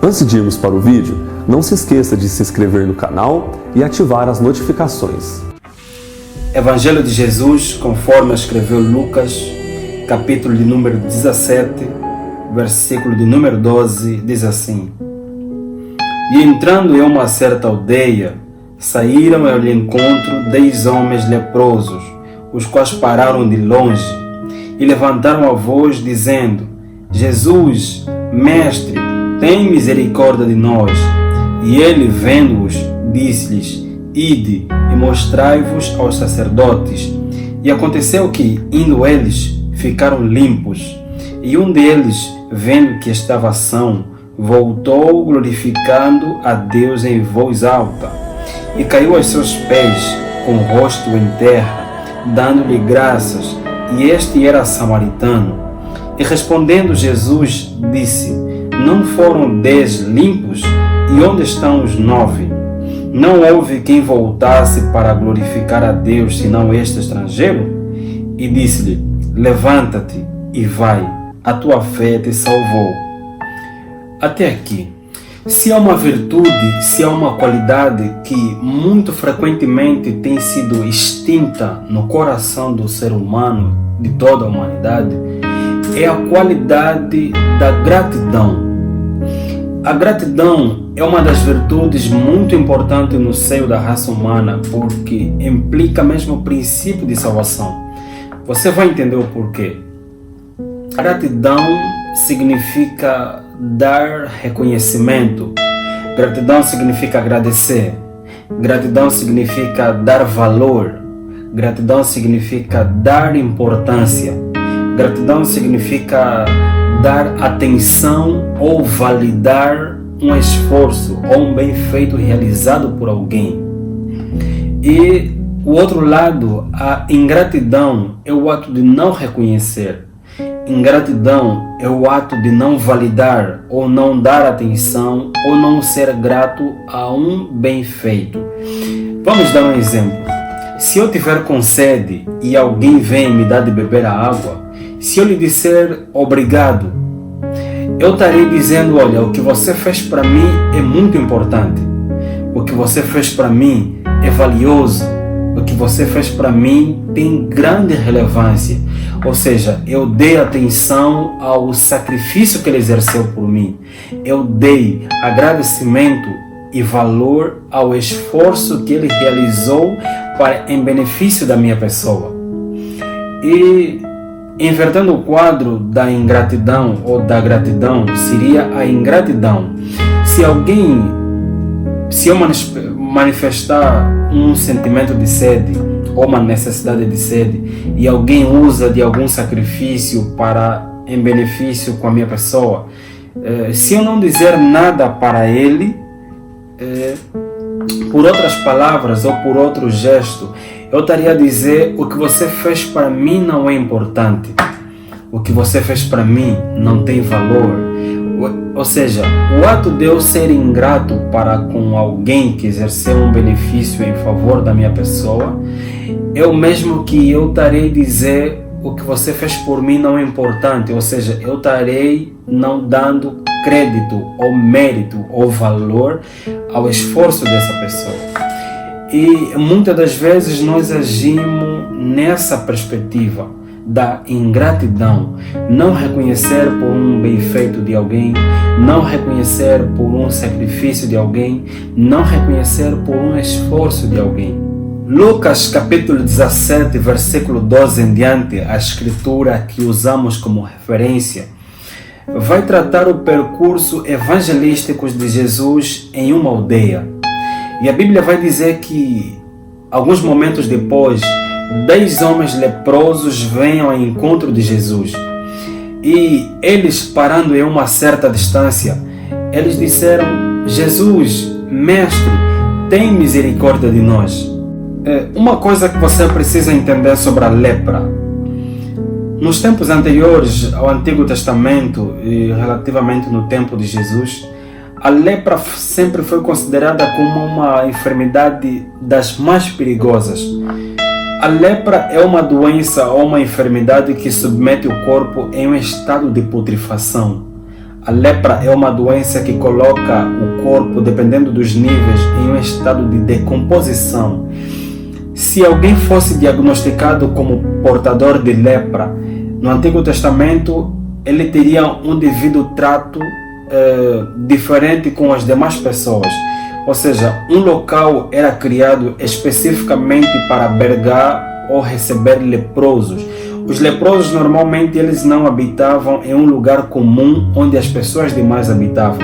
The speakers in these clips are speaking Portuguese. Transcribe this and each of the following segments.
Antes de irmos para o vídeo, não se esqueça de se inscrever no canal e ativar as notificações. Evangelho de Jesus, conforme escreveu Lucas, capítulo de número 17, versículo de número 12, diz assim: E entrando em uma certa aldeia, saíram ao encontro 10 homens leprosos, os quais pararam de longe e levantaram a voz, dizendo: Jesus, Mestre, tem misericórdia de nós. E ele, vendo-os, disse-lhes: Ide e mostrai-vos aos sacerdotes. E aconteceu que, indo eles, ficaram limpos. E um deles, vendo que estava são, voltou glorificando a Deus em voz alta, e caiu aos seus pés, com o rosto em terra, dando-lhe graças. E este era samaritano. E respondendo Jesus, disse: Não foram 10 limpos? E onde estão os 9? Não houve quem voltasse para glorificar a Deus, senão este estrangeiro? E disse-lhe: Levanta-te e vai, a tua fé te salvou. Até aqui. Se há uma virtude, se há uma qualidade que muito frequentemente tem sido extinta no coração do ser humano, de toda a humanidade, é a qualidade da gratidão. A gratidão é uma das virtudes muito importantes no seio da raça humana, porque implica mesmo o princípio de salvação. Você vai entender o porquê. Gratidão significa dar reconhecimento. Gratidão significa agradecer. Gratidão significa dar valor. Gratidão significa dar importância. Gratidão significa dar atenção ou validar um esforço ou um bem feito realizado por alguém. E o outro lado, a ingratidão é o ato de não reconhecer. Ingratidão é o ato de não validar ou não dar atenção ou não ser grato a um bem feito. Vamos dar um exemplo. Se eu tiver com sede e alguém vem me dar de beber a água, se eu lhe disser obrigado, eu estarei dizendo: olha, o que você fez para mim é muito importante. O que você fez para mim é valioso. O que você fez para mim tem grande relevância. Ou seja, eu dei atenção ao sacrifício que ele exerceu por mim. Eu dei agradecimento e valor ao esforço que ele realizou em benefício da minha pessoa. E invertendo o quadro da ingratidão ou da gratidão, seria a ingratidão. Se eu manifestar um sentimento de sede ou uma necessidade de sede e alguém usa de algum sacrifício em benefício com a minha pessoa, se eu não dizer nada para ele, por outras palavras ou por outro gesto, eu estaria a dizer: o que você fez para mim não é importante. O que você fez para mim não tem valor. Ou seja, o ato de eu ser ingrato para com alguém que exerceu um benefício em favor da minha pessoa, é o mesmo que eu estarei a dizer: o que você fez por mim não é importante. Ou seja, eu estarei não dando crédito ou mérito ou valor ao esforço dessa pessoa. E muitas das vezes nós agimos nessa perspectiva da ingratidão, não reconhecer por um bem feito de alguém, não reconhecer por um sacrifício de alguém, não reconhecer por um esforço de alguém. Lucas capítulo 17, versículo 12 em diante, a escritura que usamos como referência, vai tratar o percurso evangelístico de Jesus em uma aldeia. E a Bíblia vai dizer que, alguns momentos depois, 10 homens leprosos vêm ao encontro de Jesus. E eles, parando em uma certa distância, eles disseram: Jesus, Mestre, tem misericórdia de nós. Uma coisa que você precisa entender sobre a lepra. Nos tempos anteriores ao Antigo Testamento e relativamente no tempo de Jesus, a lepra sempre foi considerada como uma enfermidade das mais perigosas. A lepra é uma doença ou uma enfermidade que submete o corpo em um estado de putrefação. A lepra é uma doença que coloca o corpo, dependendo dos níveis, em um estado de decomposição. Se alguém fosse diagnosticado como portador de lepra, no Antigo Testamento, ele teria um devido trato diferente com as demais pessoas. Ou seja, um local era criado especificamente para albergar ou receber leprosos. Os leprosos normalmente eles não habitavam em um lugar comum onde as pessoas demais habitavam.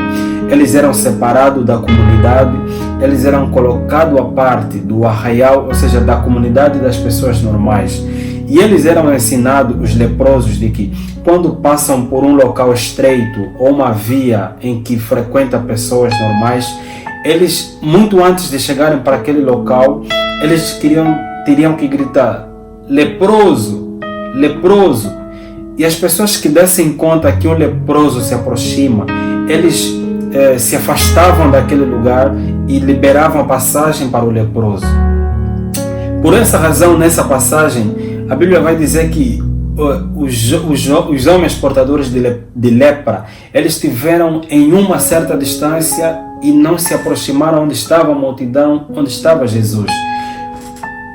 Eles eram separados da comunidade, eles eram colocados à parte do arraial, ou seja, da comunidade das pessoas normais. E eles eram ensinados, os leprosos, de que quando passam por um local estreito ou uma via em que frequenta pessoas normais, eles, muito antes de chegarem para aquele local, eles teriam que gritar: leproso, leproso. E as pessoas que dessem conta que um leproso se aproxima, eles se afastavam daquele lugar e liberavam a passagem para o leproso. Por essa razão, nessa passagem, a Bíblia vai dizer que os homens portadores de lepra, eles estiveram em uma certa distância e não se aproximaram onde estava a multidão, onde estava Jesus.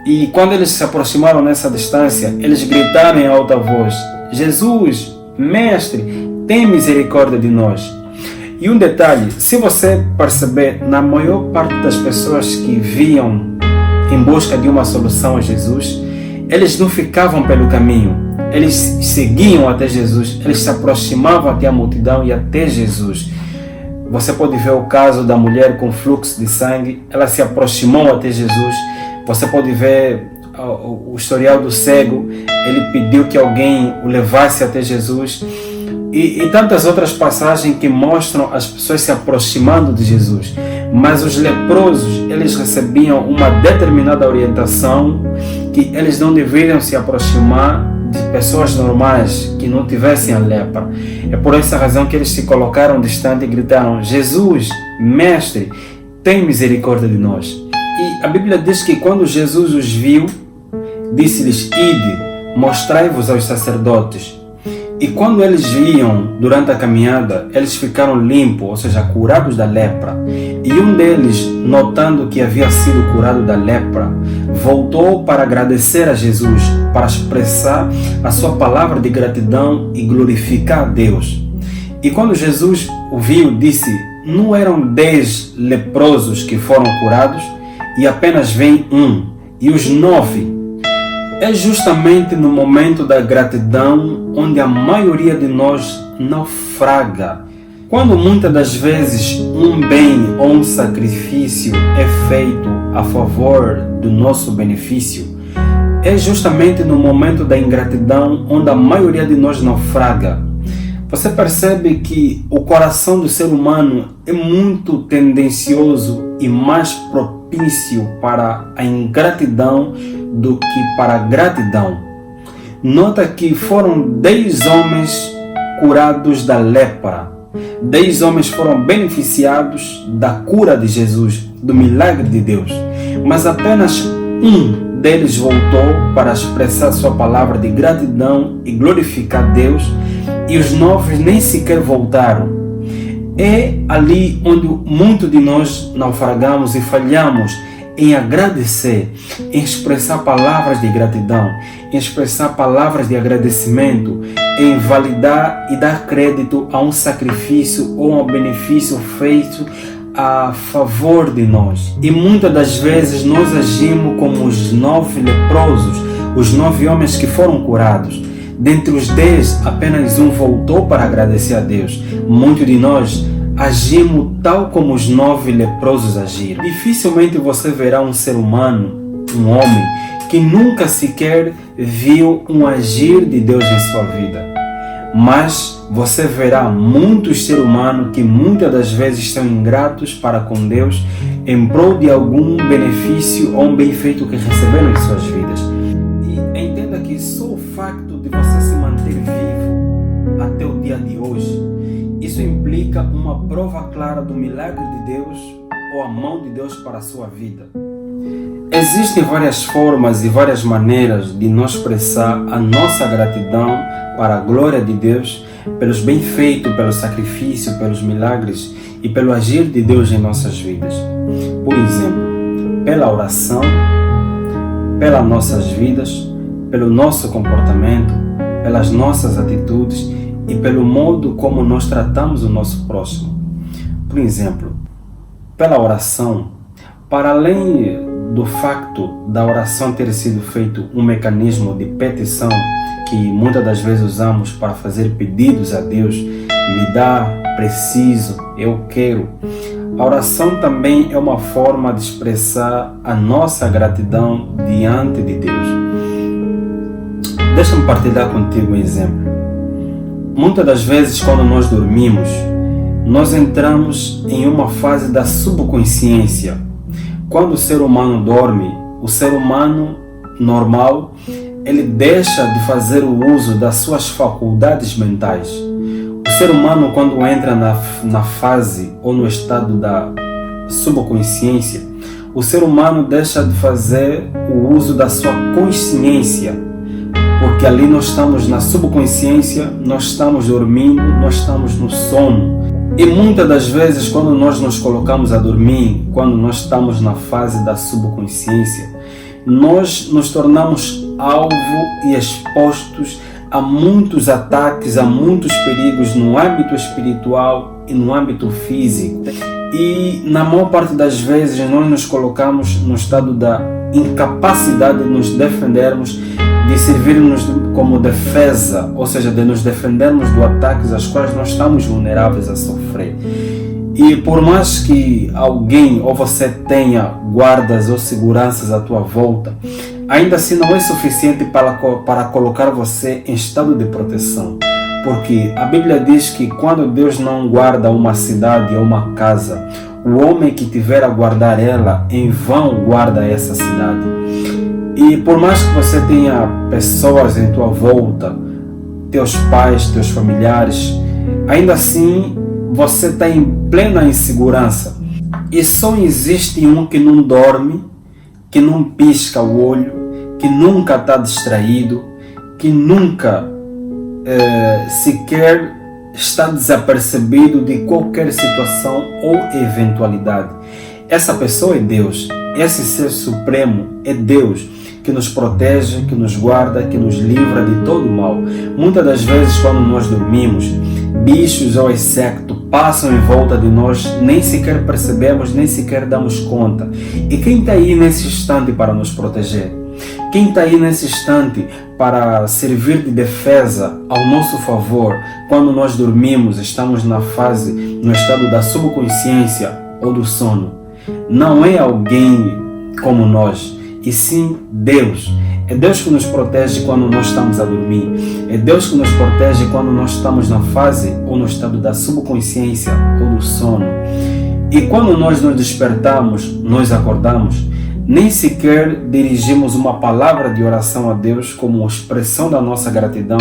E quando eles se aproximaram nessa distância, eles gritaram em alta voz: Jesus, Mestre, tem misericórdia de nós. E um detalhe, se você perceber, na maior parte das pessoas que vinham em busca de uma solução a Jesus, eles não ficavam pelo caminho, eles seguiam até Jesus, eles se aproximavam até a multidão e até Jesus. Você pode ver o caso da mulher com fluxo de sangue, ela se aproximou até Jesus. Você pode ver o historial do cego, ele pediu que alguém o levasse até Jesus. E tantas outras passagens que mostram as pessoas se aproximando de Jesus. Mas os leprosos, eles recebiam uma determinada orientação que eles não deveriam se aproximar de pessoas normais que não tivessem a lepra. É por essa razão que eles se colocaram distante e gritaram: Jesus, Mestre, tem misericórdia de nós. E a Bíblia diz que quando Jesus os viu, disse-lhes: ide, mostrai-vos aos sacerdotes. E quando eles iam durante a caminhada, eles ficaram limpos, ou seja, curados da lepra. E um deles, notando que havia sido curado da lepra, voltou para agradecer a Jesus, para expressar a sua palavra de gratidão e glorificar a Deus. E quando Jesus o viu, disse: não eram 10 leprosos que foram curados, e apenas vem um, e os 9? É justamente no momento da gratidão onde a maioria de nós naufraga. Quando muitas das vezes um bem ou um sacrifício é feito a favor do nosso benefício, é justamente no momento da ingratidão onde a maioria de nós naufraga. Você percebe que o coração do ser humano é muito tendencioso e mais propício para a ingratidão do que para a gratidão. Nota que foram 10 homens curados da lepra. 10 homens foram beneficiados da cura de Jesus, do milagre de Deus. Mas apenas um deles voltou para expressar sua palavra de gratidão e glorificar Deus, e os 9 nem sequer voltaram. É ali onde muitos de nós naufragamos e falhamos em agradecer, em expressar palavras de gratidão, em expressar palavras de agradecimento, em validar e dar crédito a um sacrifício ou a um benefício feito a favor de nós. E muitas das vezes nós agimos como os 9 leprosos, os 9 homens que foram curados. Dentre os 10, apenas um voltou para agradecer a Deus. Muitos de nós agimos tal como os 9 leprosos agiram. Dificilmente você verá um ser humano, um homem, que nunca sequer viu um agir de Deus em sua vida. Mas você verá muitos seres humanos que muitas das vezes são ingratos para com Deus em prol de algum benefício ou um bem feito que receberam em suas vidas. E entenda que só o facto de você se manter vivo até o dia de hoje, isso implica uma prova clara do milagre de Deus ou a mão de Deus para a sua vida. Existem várias formas e várias maneiras de nós expressar a nossa gratidão para a glória de Deus, pelos bem-feitos, pelo sacrifício, pelos milagres e pelo agir de Deus em nossas vidas. Por exemplo, pela oração, pelas nossas vidas, pelo nosso comportamento, pelas nossas atitudes e pelo modo como nós tratamos o nosso próximo. Por exemplo, pela oração, para além do facto da oração ter sido feito um mecanismo de petição que muitas das vezes usamos para fazer pedidos a Deus, me dá, preciso, eu quero. A oração também é uma forma de expressar a nossa gratidão diante de Deus. Deixa-me partilhar contigo um exemplo. Muitas das vezes, quando nós dormimos, nós entramos em uma fase da subconsciência. Quando o ser humano dorme, o ser humano normal, ele deixa de fazer o uso das suas faculdades mentais. O ser humano, quando entra na fase ou no estado da subconsciência, o ser humano deixa de fazer o uso da sua consciência, porque ali nós estamos na subconsciência, nós estamos dormindo, nós estamos no sono. E muitas das vezes, quando nós nos colocamos a dormir, quando nós estamos na fase da subconsciência, nós nos tornamos alvo e expostos a muitos ataques, a muitos perigos no âmbito espiritual e no âmbito físico. E na maior parte das vezes nós nos colocamos no estado da incapacidade de nos defendermos, de servirmos como defesa, ou seja, de nos defendermos de ataques aos quais nós estamos vulneráveis a sofrer. E por mais que alguém ou você tenha guardas ou seguranças à tua volta, ainda assim não é suficiente para colocar você em estado de proteção. Porque a Bíblia diz que quando Deus não guarda uma cidade ou uma casa, o homem que tiver a guardar ela, em vão guarda essa cidade. E por mais que você tenha pessoas em tua volta, teus pais, teus familiares, ainda assim você está em plena insegurança. E só existe um que não dorme, que não pisca o olho, que nunca está distraído, que nunca sequer está desapercebido de qualquer situação ou eventualidade. Essa pessoa é Deus. Esse ser supremo é Deus, que nos protege, que nos guarda, que nos livra de todo o mal. Muitas das vezes, quando nós dormimos, bichos ou insectos passam em volta de nós, nem sequer percebemos, nem sequer damos conta. E quem está aí nesse instante para nos proteger? Quem está aí nesse instante para servir de defesa ao nosso favor quando nós dormimos, estamos no estado da subconsciência ou do sono? Não é alguém como nós, e sim Deus. É Deus que nos protege quando nós estamos a dormir. É Deus que nos protege quando nós estamos na fase ou no estado da subconsciência ou do sono. E quando nós nos despertamos, nós acordamos, nem sequer dirigimos uma palavra de oração a Deus como expressão da nossa gratidão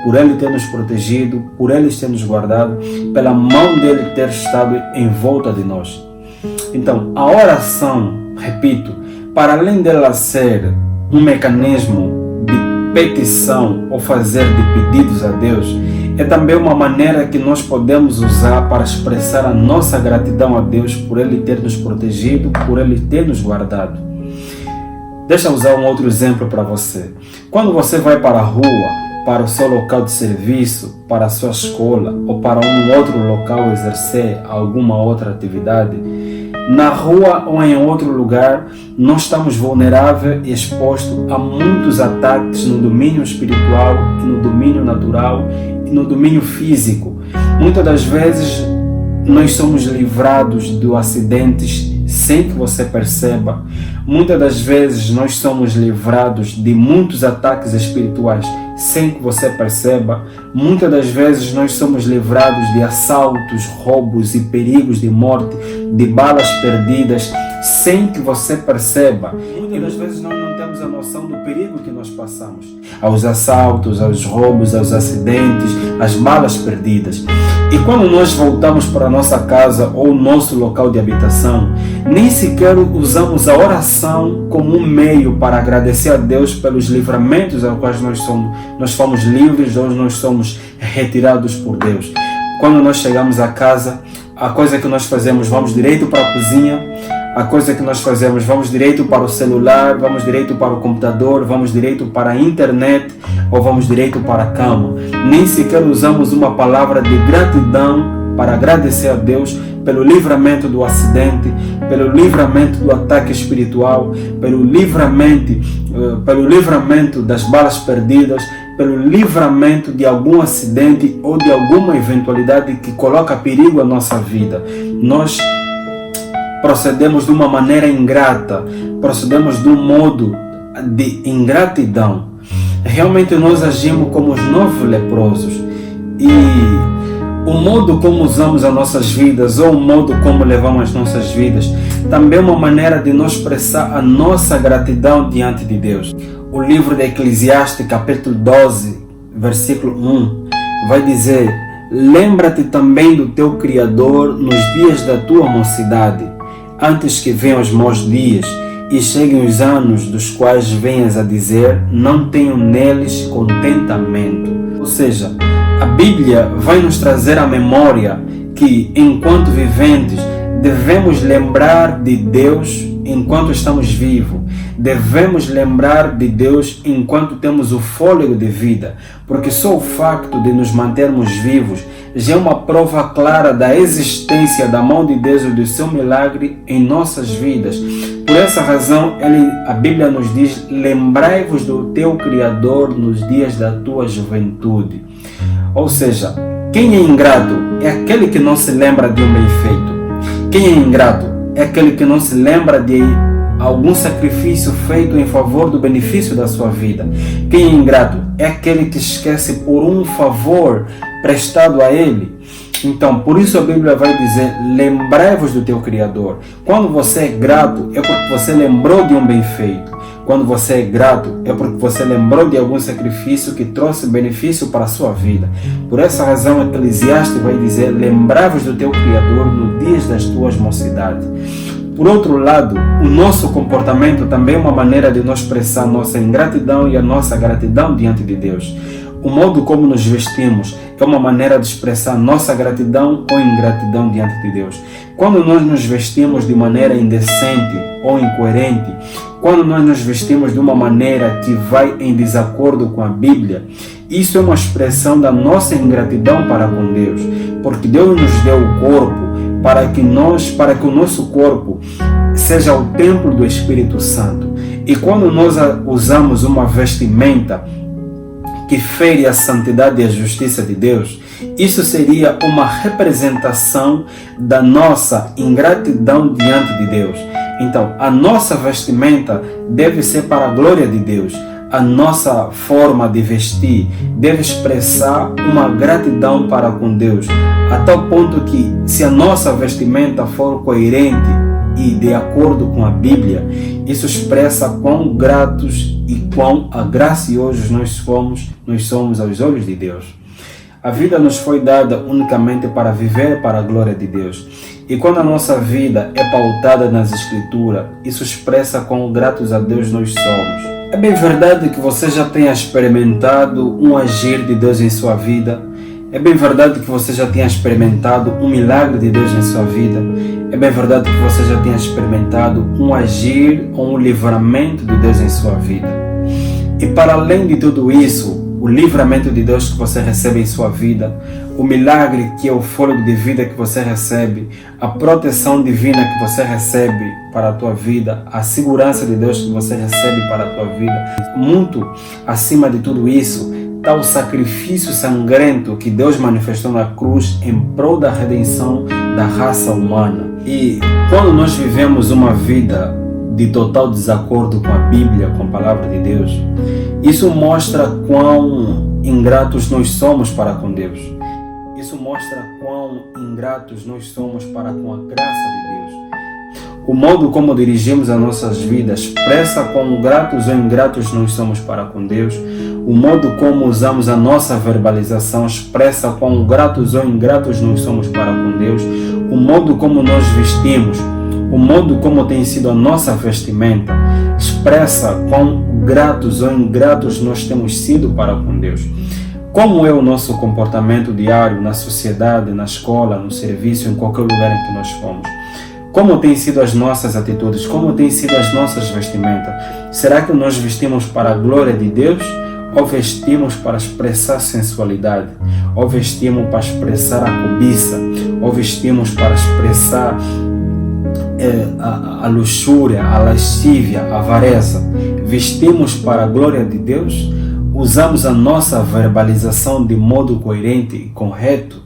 por Ele ter nos protegido, por Ele ter nos guardado, pela mão dEle ter estado em volta de nós. Então, a oração, repito, para além dela ser um mecanismo de petição ou fazer de pedidos a Deus, é também uma maneira que nós podemos usar para expressar a nossa gratidão a Deus por Ele ter nos protegido, por Ele ter nos guardado. Deixa eu usar um outro exemplo para você. Quando você vai para a rua, para o seu local de serviço, para a sua escola ou para um outro local exercer alguma outra atividade, na rua ou em outro lugar, nós estamos vulneráveis e expostos a muitos ataques no domínio espiritual, e no domínio natural e no domínio físico. Muitas das vezes nós somos livrados de acidentes sem que você perceba. Muitas das vezes nós somos livrados de muitos ataques espirituais sem que você perceba. Muitas das vezes nós somos livrados de assaltos, roubos e perigos de morte, de balas perdidas, sem que você perceba. Muitas das vezes nós não temos a noção do perigo que nós passamos. Aos assaltos, aos roubos, aos acidentes, às balas perdidas. E quando nós voltamos para a nossa casa ou nosso local de habitação, nem sequer usamos a oração como um meio para agradecer a Deus pelos livramentos aos quais nós fomos livres ou nós somos retirados por Deus. Quando nós chegamos a casa, a coisa que nós fazemos, vamos direito para a cozinha, a coisa que nós fazemos, vamos direito para o celular, vamos direito para o computador, vamos direito para a internet ou vamos direito para a cama. Nem sequer usamos uma palavra de gratidão para agradecer a Deus pelo livramento do acidente, pelo livramento do ataque espiritual, pelo livramento das balas perdidas, pelo livramento de algum acidente ou de alguma eventualidade que coloca perigo à nossa vida. Nós procedemos de uma maneira ingrata, procedemos de um modo de ingratidão. Realmente nós agimos como os 9 leprosos. E o modo como usamos as nossas vidas, ou o modo como levamos as nossas vidas, também é uma maneira de nós expressar a nossa gratidão diante de Deus. O livro de Eclesiastes, capítulo 12, versículo 1, vai dizer: lembra-te também do teu Criador nos dias da tua mocidade, antes que venham os maus dias e cheguem os anos dos quais venhas a dizer, não tenho neles contentamento. Ou seja, a Bíblia vai nos trazer à memória que, enquanto viventes, devemos lembrar de Deus enquanto estamos vivos. Devemos lembrar de Deus enquanto temos o fôlego de vida, porque só o facto de nos mantermos vivos já é uma prova clara da existência da mão de Deus e do seu milagre em nossas vidas. Por essa razão, a Bíblia nos diz: lembrai-vos do teu Criador nos dias da tua juventude. Ou seja, quem é ingrato é aquele que não se lembra de um bem feito. Quem é ingrato é aquele que não se lembra de algum sacrifício feito em favor do benefício da sua vida. Quem é ingrato é aquele que esquece por um favor prestado a ele. Então, por isso a Bíblia vai dizer: lembrai-vos do teu Criador. Quando você é grato, é porque você lembrou de um bem feito. Quando você é grato, é porque você lembrou de algum sacrifício que trouxe benefício para a sua vida. Por essa razão, Eclesiastes vai dizer: lembrai-vos do teu Criador nos dias das tuas mocidades. Por outro lado, o nosso comportamento também é uma maneira de nós expressar nossa ingratidão e a nossa gratidão diante de Deus. O modo como nos vestimos é uma maneira de expressar nossa gratidão ou ingratidão diante de Deus. Quando nós nos vestimos de maneira indecente ou incoerente, quando nós nos vestimos de uma maneira que vai em desacordo com a Bíblia, isso é uma expressão da nossa ingratidão para com Deus, porque Deus nos deu o corpo para que o nosso corpo seja o templo do Espírito Santo. E quando nós usamos uma vestimenta que fere a santidade e a justiça de Deus, isso seria uma representação da nossa ingratidão diante de Deus. Então, a nossa vestimenta deve ser para a glória de Deus. A nossa forma de vestir deve expressar uma gratidão para com Deus, a tal ponto que, se a nossa vestimenta for coerente e de acordo com a Bíblia, isso expressa quão gratos e quão agraciosos nós somos aos olhos de Deus. A vida nos foi dada unicamente para viver para a glória de Deus. E quando a nossa vida é pautada nas Escrituras, isso expressa quão gratos a Deus nós somos. É bem verdade que você já tenha experimentado um agir de Deus em sua vida. É bem verdade que você já tenha experimentado um milagre de Deus em sua vida. É bem verdade que você já tenha experimentado um agir ou um livramento de Deus em sua vida. E para além de tudo isso, o livramento de Deus que você recebe em sua vida, o milagre que é o fôlego de vida que você recebe, a proteção divina que você recebe para a tua vida, a segurança de Deus que você recebe para a tua vida, muito acima de tudo isso, está o sacrifício sangrento que Deus manifestou na cruz em prol da redenção da raça humana. E quando nós vivemos uma vida de total desacordo com a Bíblia, com a palavra de Deus, isso mostra quão ingratos nós somos para com Deus. Isso mostra quão ingratos nós somos para com a graça de Deus. O modo como dirigimos as nossas vidas expressa quão gratos ou ingratos nós somos para com Deus. O modo como usamos a nossa verbalização expressa quão gratos ou ingratos nós somos para com Deus. O modo como nós vestimos, o modo como tem sido a nossa vestimenta, expressa quão gratos ou ingratos nós temos sido para com Deus. Como é o nosso comportamento diário na sociedade, na escola, no serviço, em qualquer lugar em que nós fomos? Como têm sido as nossas atitudes? Como têm sido as nossas vestimentas? Será que nós vestimos para a glória de Deus? Ou vestimos para expressar sensualidade? Ou vestimos para expressar a cobiça? Ou vestimos para expressar a luxúria, a lascívia, a avareza? Vestimos para a glória de Deus? Usamos a nossa verbalização de modo coerente e correto?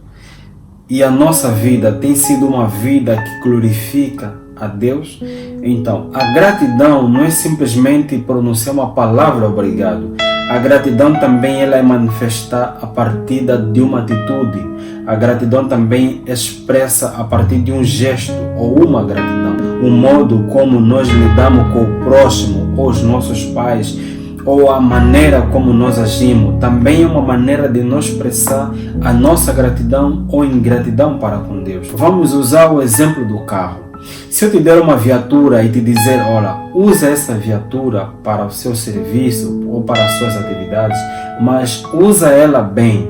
E a nossa vida tem sido uma vida que glorifica a Deus? Então, a gratidão não é simplesmente pronunciar uma palavra obrigado. A gratidão também ela é manifestada a partir de uma atitude. A gratidão também expressa a partir de um gesto ou uma gratidão. O modo como nós lidamos com o próximo, ou os nossos pais, ou a maneira como nós agimos, também é uma maneira de nós expressar a nossa gratidão ou ingratidão para com Deus. Vamos usar o exemplo do carro. Se eu te der uma viatura e te dizer, olha, usa essa viatura para o seu serviço ou para as suas atividades, mas usa ela bem.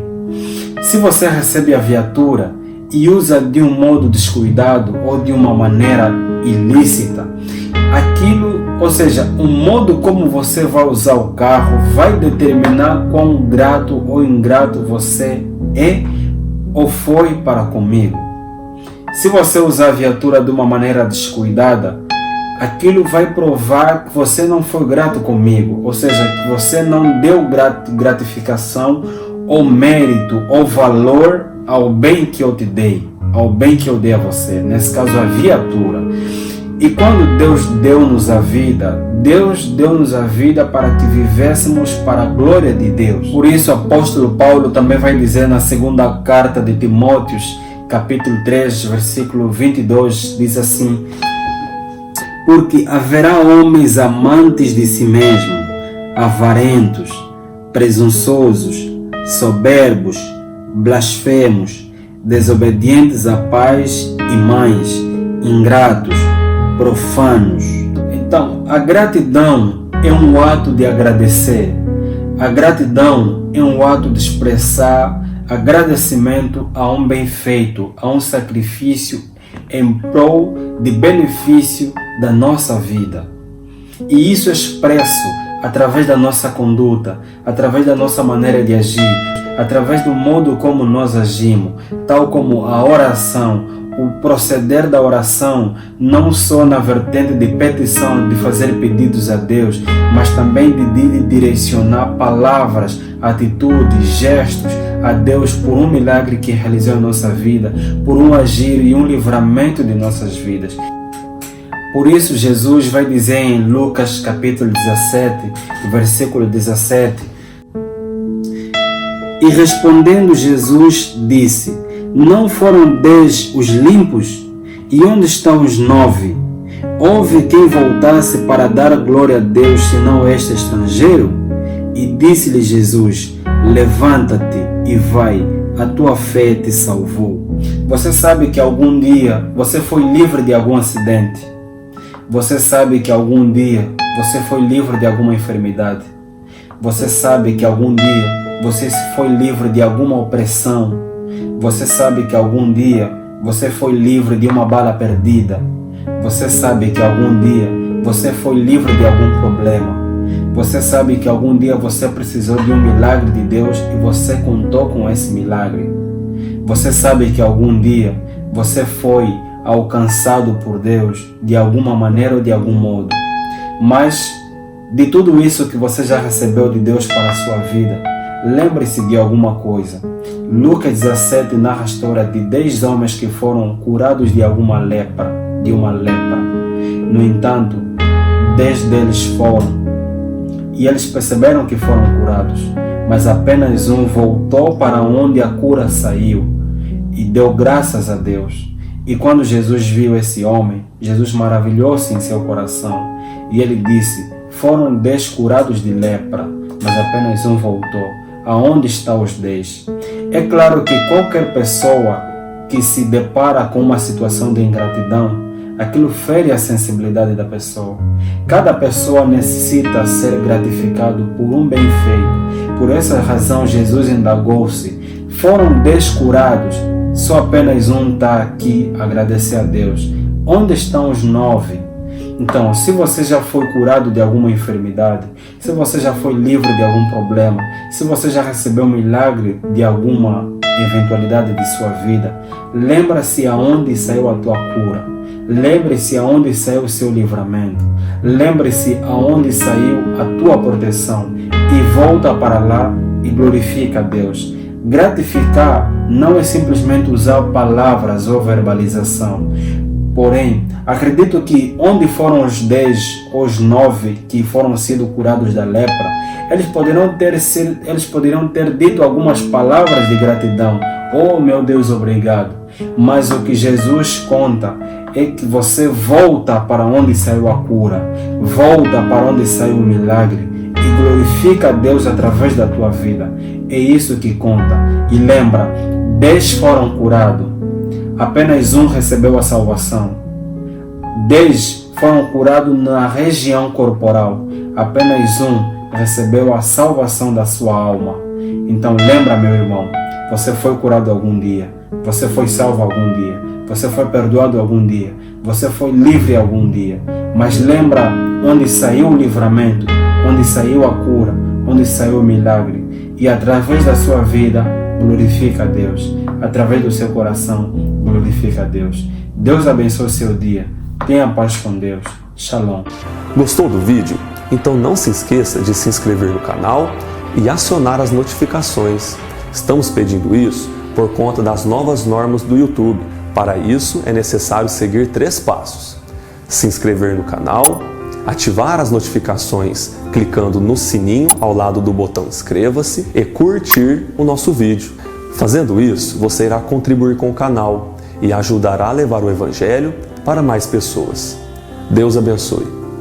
Se você recebe a viatura e usa de um modo descuidado ou de uma maneira ilícita, aquilo, ou seja, o modo como você vai usar o carro vai determinar quão grato ou ingrato você é ou foi para comigo. Se você usar a viatura de uma maneira descuidada, aquilo vai provar que você não foi grato comigo, ou seja, que você não deu gratificação ou mérito ou valor ao bem que eu te dei, ao bem que eu dei a você, nesse caso a viatura. E quando Deus deu-nos a vida, Deus deu-nos a vida para que vivêssemos para a glória de Deus. Por isso o apóstolo Paulo também vai dizer na segunda carta de Timóteo, capítulo 3, versículo 22, diz assim: porque haverá homens amantes de si mesmo, avarentos, presunçosos, soberbos, blasfemos, desobedientes a pais e mães, ingratos, profanos. Então, a gratidão é um ato de agradecer. A gratidão é um ato de expressar agradecimento a um bem feito, a um sacrifício em prol de benefício da nossa vida. E isso é expresso através da nossa conduta, através da nossa maneira de agir, através do modo como nós agimos, tal como a oração, o proceder da oração, não só na vertente de petição, de fazer pedidos a Deus, mas também de direcionar palavras, atitudes, gestos a Deus por um milagre que realizou em nossa vida, por um agir e um livramento de nossas vidas. Por isso Jesus vai dizer em Lucas capítulo 17, versículo 17: e respondendo Jesus disse: não foram 10 os limpos? E onde estão os 9? Houve quem voltasse para dar glória a Deus, senão este estrangeiro? E disse-lhe Jesus: levanta-te e vai, a tua fé te salvou. Você sabe que algum dia você foi livre de algum acidente? Você sabe que algum dia você foi livre de alguma enfermidade? Você sabe que algum dia você foi livre de alguma opressão? Você sabe que algum dia você foi livre de uma bala perdida? Você sabe que algum dia você foi livre de algum problema? Você sabe que algum dia você precisou de um milagre de Deus e você contou com esse milagre? Você sabe que algum dia você foi alcançado por Deus de alguma maneira ou de algum modo? Mas de tudo isso que você já recebeu de Deus para a sua vida, lembre-se de alguma coisa. Lucas 17 narra a história de 10 homens que foram curados de uma lepra. No entanto, 10 deles foram, e eles perceberam que foram curados, mas apenas um voltou para onde a cura saiu e deu graças a Deus. E quando Jesus viu esse homem, Jesus maravilhou-se em seu coração, e ele disse: foram 10 curados de lepra, mas apenas um voltou. Aonde estão os 10? É claro que qualquer pessoa que se depara com uma situação de ingratidão, aquilo fere a sensibilidade da pessoa. Cada pessoa necessita ser gratificado por um bem feito. Por essa razão, Jesus indagou-se: foram 10 curados, só apenas um está aqui a agradecer a Deus. Onde estão os 9? Então, se você já foi curado de alguma enfermidade, se você já foi livre de algum problema, se você já recebeu um milagre de alguma eventualidade de sua vida, lembra-se aonde saiu a tua cura. Lembre-se aonde saiu o seu livramento. Lembre-se aonde saiu a tua proteção. E volta para lá e glorifica a Deus. Gratificar não é simplesmente usar palavras ou verbalização. Porém, acredito que onde foram os 10 ou os 9 que foram sido curados da lepra, eles poderiam ter dito algumas palavras de gratidão. Oh, meu Deus, obrigado. Mas o que Jesus conta é que você volta para onde saiu a cura, volta para onde saiu o milagre e glorifica a Deus através da tua vida. É isso que conta. E lembra, 10 foram curados, apenas um recebeu a salvação. 10 foram curados na região corporal, apenas um recebeu a salvação da sua alma. Então lembra, meu irmão, você foi curado algum dia, você foi salvo algum dia, você foi perdoado algum dia, você foi livre algum dia. Mas lembra onde saiu o livramento, onde saiu a cura, onde saiu o milagre. E através da sua vida, glorifica a Deus. Através do seu coração, glorifica a Deus. Deus abençoe o seu dia. Tenha paz com Deus. Shalom. Gostou do vídeo? Então não se esqueça de se inscrever no canal e acionar as notificações. Estamos pedindo isso por conta das novas normas do YouTube. Para isso é necessário seguir 3 passos: se inscrever no canal, ativar as notificações clicando no sininho ao lado do botão inscreva-se e curtir o nosso vídeo. Fazendo isso, você irá contribuir com o canal e ajudará a levar o Evangelho para mais pessoas. Deus abençoe.